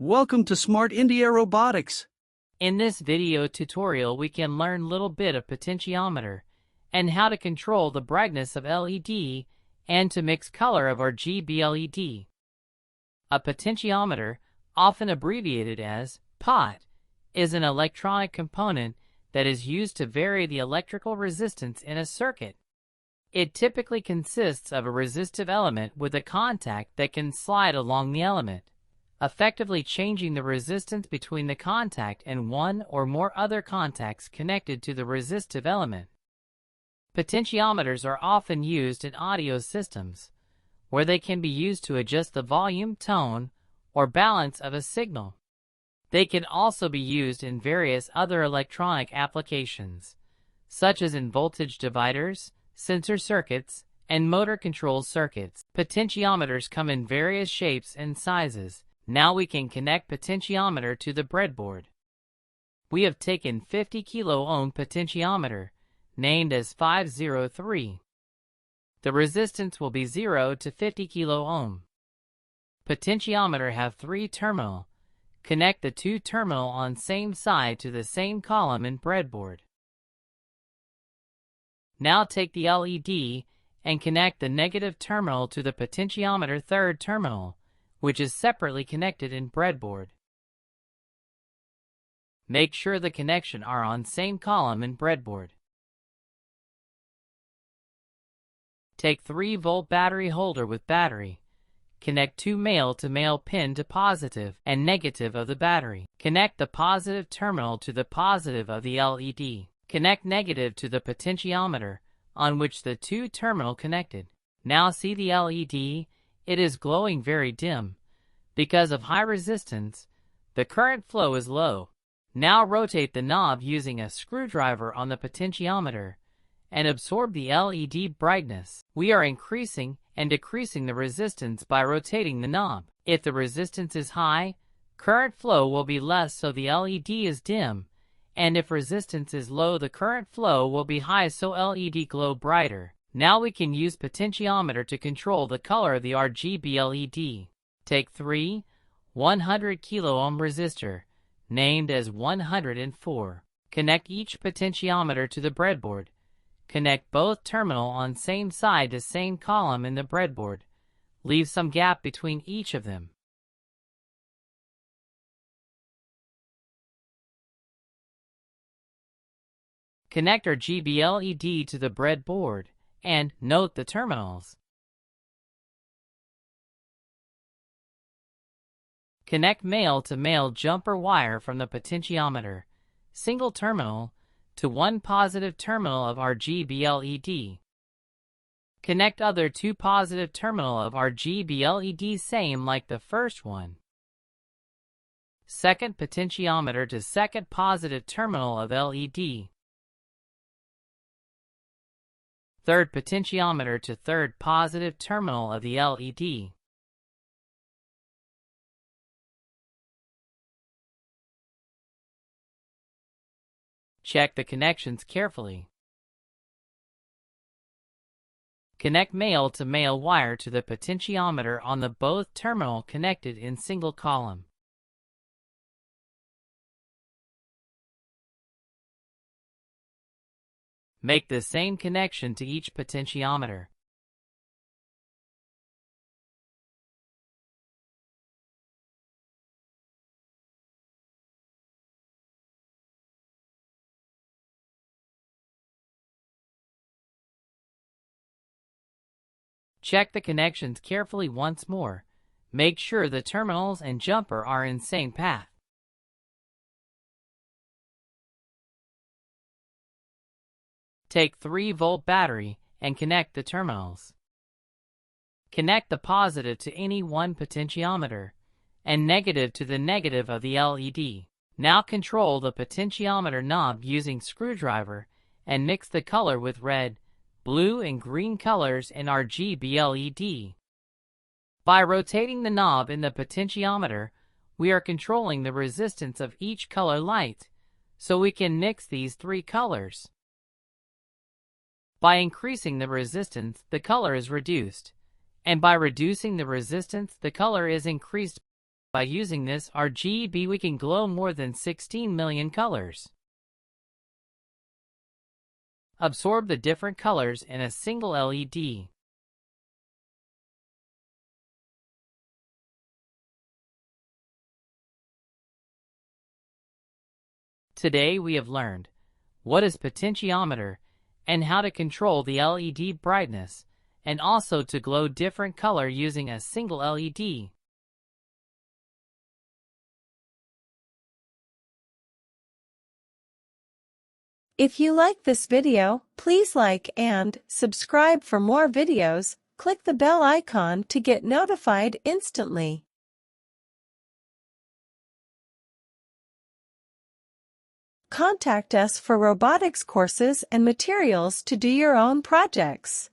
Welcome to Smart India Robotics. In this video tutorial we can learn little bit of potentiometer and how to control the brightness of LED and to mix color of RGB LED. A potentiometer, often abbreviated as POT, is an electronic component that is used to vary the electrical resistance in a circuit. It typically consists of a resistive element with a contact that can slide along the element, effectively changing the resistance between the contact and one or more other contacts connected to the resistive element. Potentiometers are often used in audio systems, where they can be used to adjust the volume, tone, or balance of a signal. They can also be used in various other electronic applications, such as in voltage dividers, sensor circuits, and motor control circuits. Potentiometers come in various shapes and sizes. Now we can connect potentiometer to the breadboard. We have taken 50 kilo ohm potentiometer, named as 503. The resistance will be 0 to 50 kilo ohm. Potentiometer have 3 terminal. Connect the 2 terminal on same side to the same column in breadboard. Now take the LED and connect the negative terminal to the potentiometer third terminal, which is separately connected in breadboard. Make sure the connection are on same column in breadboard. Take 3-volt battery holder with battery. Connect 2 male-to-male pin to positive and negative of the battery. Connect the positive terminal to the positive of the LED. Connect negative to the potentiometer, on which the 2 terminal connected. Now see the LED? It is glowing very dim. Because of high resistance, the current flow is low. Now rotate the knob using a screwdriver on the potentiometer and absorb the LED brightness. We are increasing and decreasing the resistance by rotating the knob. If the resistance is high, current flow will be less so the LED is dim, and if resistance is low the current flow will be high so LED glow brighter. Now we can use potentiometer to control the color of the RGB LED. Take 3 100 kilo ohm resistor, named as 104. Connect each potentiometer to the breadboard. Connect both terminal on same side to same column in the breadboard. Leave some gap between each of them. Connect RGB LED to the breadboard and note the terminals. Connect male-to-male jumper wire from the potentiometer, single terminal, to one positive terminal of RGB LED. Connect other 2 positive terminal of RGB LED same like the first one. Second potentiometer to second positive terminal of LED. Third potentiometer to third positive terminal of the LED. Check the connections carefully. Connect male-to-male wire to the potentiometer on the both terminal connected in single column. Make the same connection to each potentiometer. Check the connections carefully once more. Make sure the terminals and jumper are in same path. Take 3-volt battery and connect the terminals. Connect the positive to any one potentiometer and negative to the negative of the LED. Now control the potentiometer knob using screwdriver and mix the color with red, blue and green colors in RGB LED. By rotating the knob in the potentiometer, we are controlling the resistance of each color light, so we can mix these 3 colors. By increasing the resistance, the color is reduced, and by reducing the resistance, the color is increased. By using this RGB, we can glow more than 16 million colors. Absorb the different colors in a single LED. Today we have learned what is potentiometer and how to control the LED brightness and also to glow different color using a single LED. If you like this video, please like and subscribe for more videos. Click the bell icon to get notified instantly. Contact us for robotics courses and materials to do your own projects.